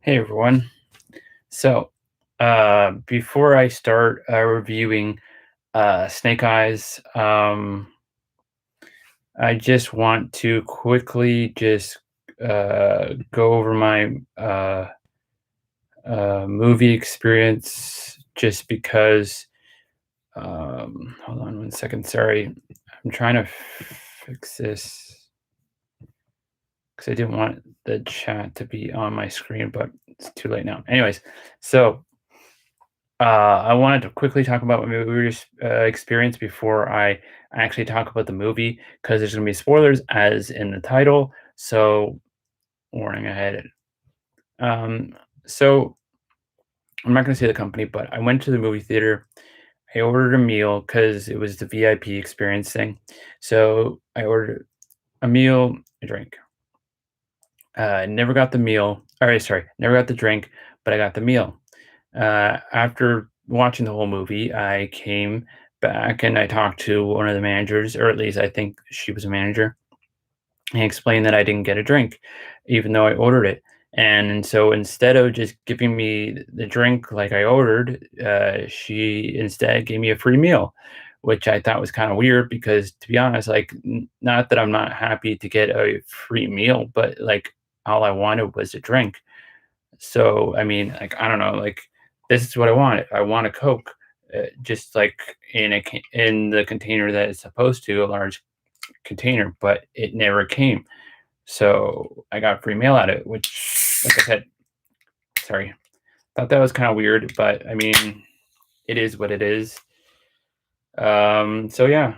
Hey everyone. So, before I start reviewing Snake Eyes, I just want to quickly just go over my movie experience just because. Hold on one second. Sorry. I'm trying to fix this because I didn't want the chat to be on my screen, but it's too late now. Anyways, so I wanted to quickly talk about my movie experience before I actually talk about the movie because there's going to be spoilers as in the title. So, warning ahead. Um, so, I'm not going to say the company, but I went to the movie theater. I ordered a meal because it was the VIP experience thing. So, I ordered a meal, a drink. Never got the meal. All right, sorry, never got the drink, but I got the meal. After watching the whole movie, I came back and I talked to one of the managers, or at least I think she was a manager, and explained that I didn't get a drink, even though I ordered it. And so instead of just giving me the drink like I ordered, she instead gave me a free meal, which I thought was kind of weird because, to be honest, like, not that I'm not happy to get a free meal, but like all I wanted was a drink. So, I mean, like, I don't know, like, this is what I wanted. I want a Coke, just like in the container that it's supposed to, a large container, but it never came. So I got free mail out of it, which, like I said, sorry, thought that was kind of weird, but I mean, it is what it is. So yeah.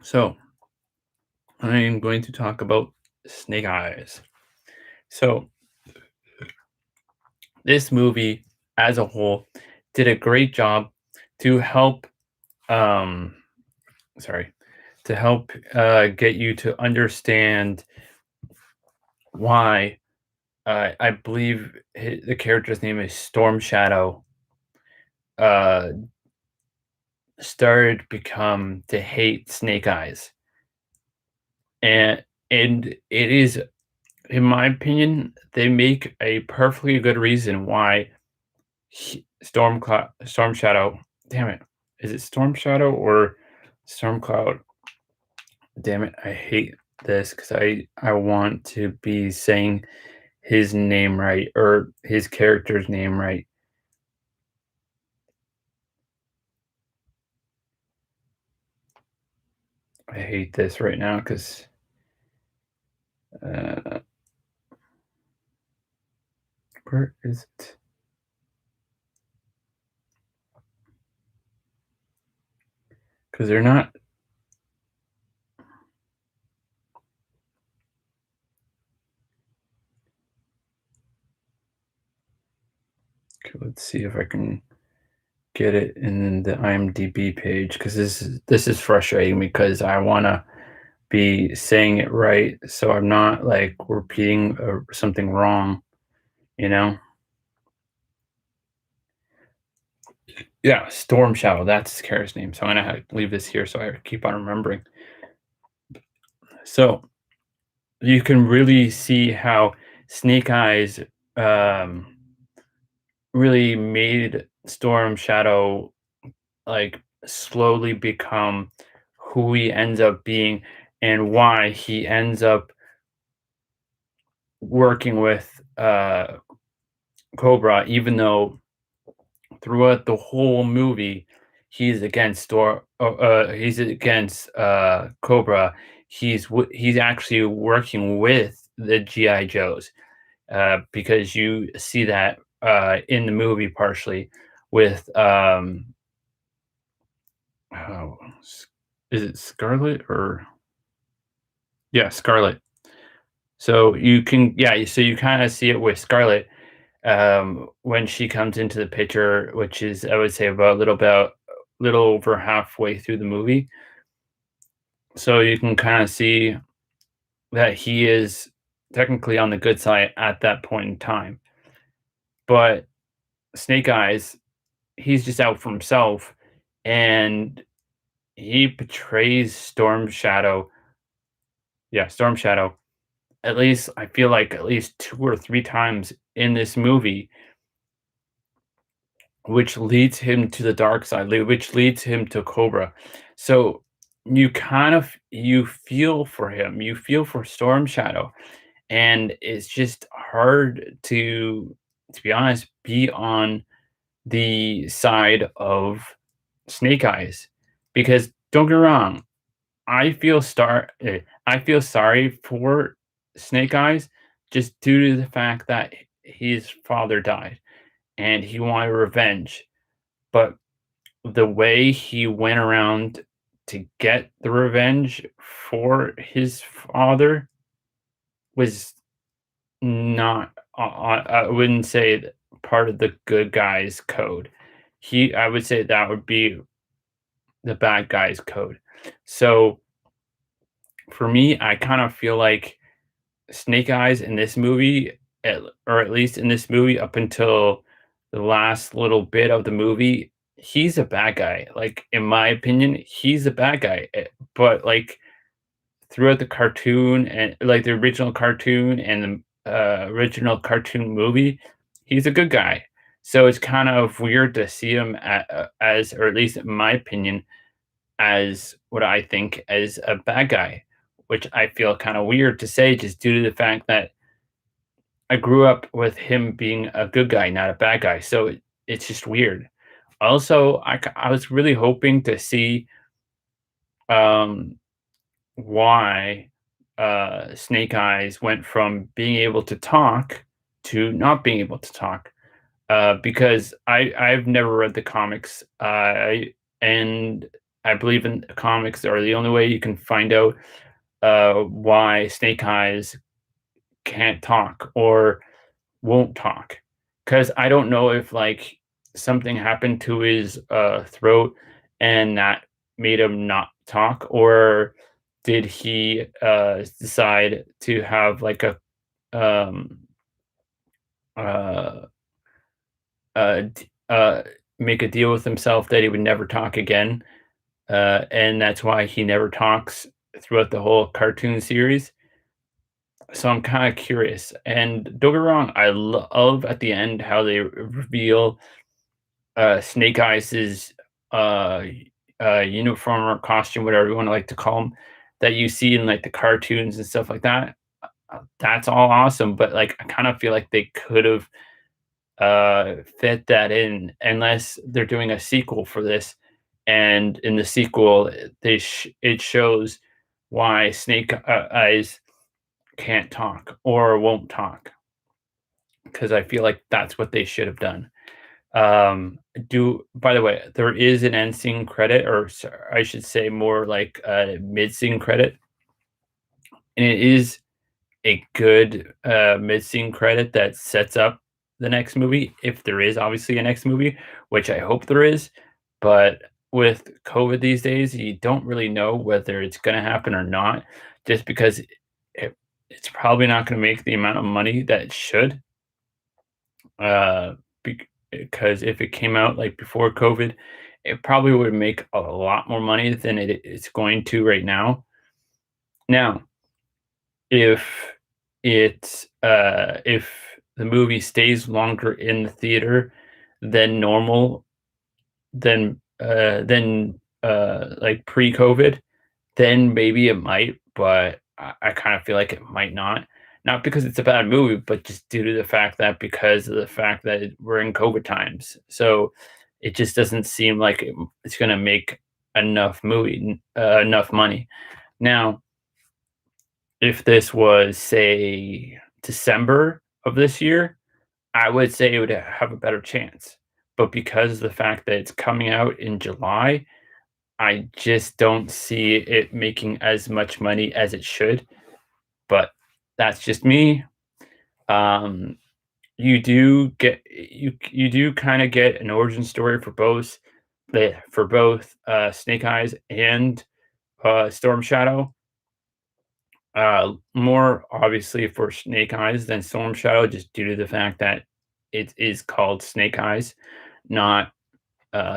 So I am going to talk about Snake Eyes. So this movie, as a whole, did a great job to help um sorry to help get you to understand why I believe the character's name is Storm Shadow uh started become to hate Snake Eyes. And it is, in my opinion, they make a perfectly good reason why Storm Shadow, damn it, is it Storm Shadow or Storm Cloud? Damn it, I hate this because I want to be saying his name right, or his character's name right. I hate this right now because uh, where is it? Because they're not. Okay, let's see if I can get it in the IMDb page because this is frustrating because I want to be saying it right, so I'm not like repeating something wrong, you know? Yeah, Storm Shadow. That's Kara's name. So I'm gonna leave this here so I keep on remembering. So you can really see how Snake Eyes um, really made Storm Shadow like slowly become who he ends up being and why he ends up working with Cobra, even though throughout the whole movie he's against Cobra. He's actually working with the GI Joes because you see that in the movie partially with oh, is it Scarlet or yeah, Scarlet. So you can, yeah, so you kind of see it with Scarlet when she comes into the picture, which is, I would say, about little over halfway through the movie. So you can kind of see that he is technically on the good side at that point in time. But Snake Eyes, he's just out for himself, and he betrays Storm Shadow Yeah, Storm Shadow. At least I feel like at least 2 or 3 times in this movie, which leads him to the dark side, which leads him to Cobra. So, you feel for him, you feel for Storm Shadow, and it's just hard to be honest, be on the side of Snake Eyes, because don't get me wrong, I feel sorry for Snake Eyes just due to the fact that his father died and he wanted revenge, but the way he went around to get the revenge for his father was not I wouldn't say part of the good guys code. I would say that would be the bad guys code. So, for me, I kind of feel like Snake Eyes in this movie, or at least in this movie up until the last little bit of the movie, he's a bad guy. Like, in my opinion, he's a bad guy. But like throughout the cartoon and like the original cartoon and the original cartoon movie, he's a good guy. So it's kind of weird to see him as, or at least in my opinion, as what I think as a bad guy, which I feel kind of weird to say just due to the fact that I grew up with him being a good guy, not a bad guy. So it's just weird. Also, I was really hoping to see um, why Snake Eyes went from being able to talk to not being able to talk. Because I've never read the comics, and I believe in comics are the only way you can find out why Snake Eyes can't talk or won't talk. Because I don't know if like something happened to his throat and that made him not talk, or did he decide to have like a um, uh, make a deal with himself that he would never talk again, and that's why he never talks throughout the whole cartoon series. So I'm kind of curious. And don't get me wrong, I love at the end how they reveal Snake Eyes' uh, uniform or costume, whatever you want to like to call him, that you see in like the cartoons and stuff like that. That's all awesome, but like I kind of feel like they could have fit that in unless they're doing a sequel for this. And in the sequel, it shows why Snake Eyes can't talk or won't talk, because I feel like that's what they should have done. Do By the way, there is an end scene credit, or I should say more like a mid scene credit, and it is a good mid scene credit that sets up the next movie, if there is obviously a next movie, which I hope there is. But with COVID these days, you don't really know whether it's going to happen or not, just because it's probably not going to make the amount of money that it should. Uh, because if it came out like before COVID, it probably would make a lot more money than it's going to right now. Now, if if the movie stays longer in the theater than normal, than like pre-COVID, then maybe it might, but I kind of feel like it might not. Not because it's a bad movie, but just due to the fact that because of the fact that we're in COVID times. So it just doesn't seem like it's going to make enough money. Now, if this was, say, December of this year, I would say it would have a better chance. But because of the fact that it's coming out in July, I just don't see it making as much money as it should. But that's just me. Um, you do kind of get an origin story for both Snake Eyes and Storm Shadow. More obviously for Snake Eyes than Storm Shadow, just due to the fact that it is called Snake Eyes, not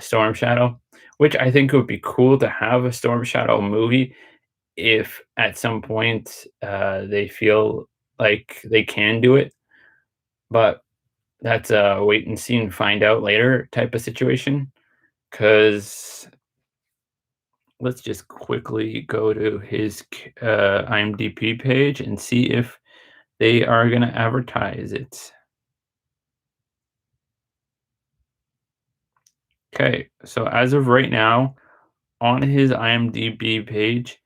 Storm Shadow. Which I think would be cool to have a Storm Shadow movie if at some point they feel like they can do it, but that's a wait and see and find out later type of situation. Because let's just quickly go to his IMDb page and see if they are going to advertise it. Okay, so as of right now, on his IMDb page,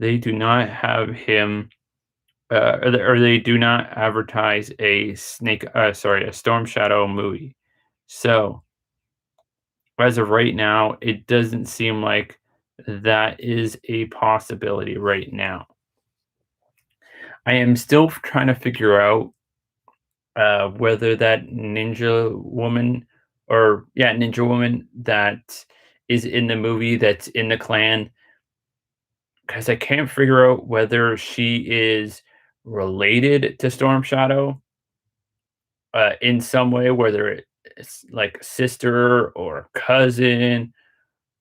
they do not have him, or they do not advertise a Storm Shadow movie. So as of right now, it doesn't seem like that is a possibility right now. I am still trying to figure out whether that ninja woman, or yeah, ninja woman that is in the movie that's in the clan, because I can't figure out whether she is related to Storm Shadow in some way, whether it's like sister or cousin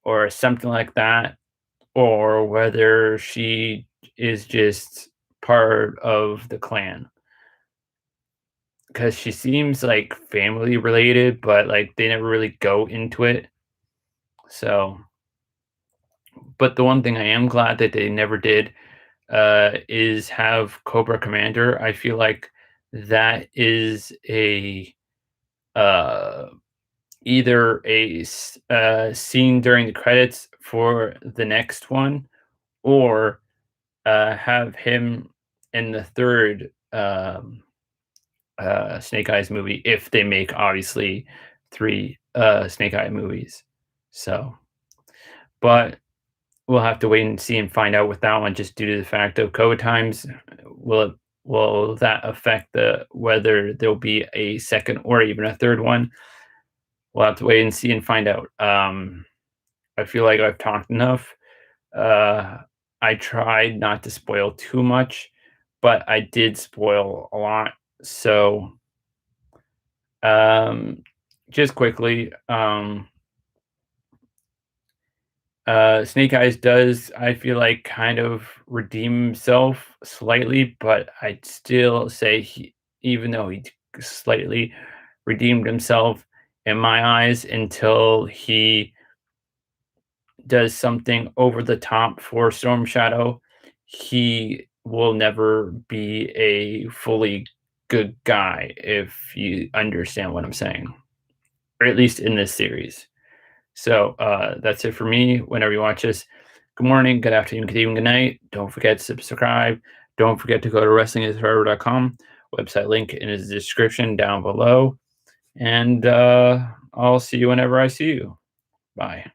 or something like that, or whether she is just part of the clan. Because she seems like family related, but like they never really go into it. So, but the one thing I am glad that they never did is have Cobra Commander. I feel like that is a uh, either scene during the credits for the next one, or have him in the third Snake Eyes movie if they make obviously three Snake Eye movies. So, but we'll have to wait and see and find out with that one, just due to the fact of COVID times. Will that affect the whether there'll be a second or even a third one? We'll have to wait and see and find out. I feel like I've talked enough. Uh, I tried not to spoil too much, but I did spoil a lot. So, um, just quickly, Snake Eyes does, I feel like, kind of redeem himself slightly, but I'd still say even though he slightly redeemed himself in my eyes, until he does something over the top for Storm Shadow, he will never be a fully good guy, if you understand what I'm saying, or at least in this series. So that's it for me. Whenever you watch this, good morning, good afternoon, good evening, good night. Don't forget to subscribe. Don't forget to go to wrestlingisforever.com. Website link in the description down below. And I'll see you whenever I see you. Bye.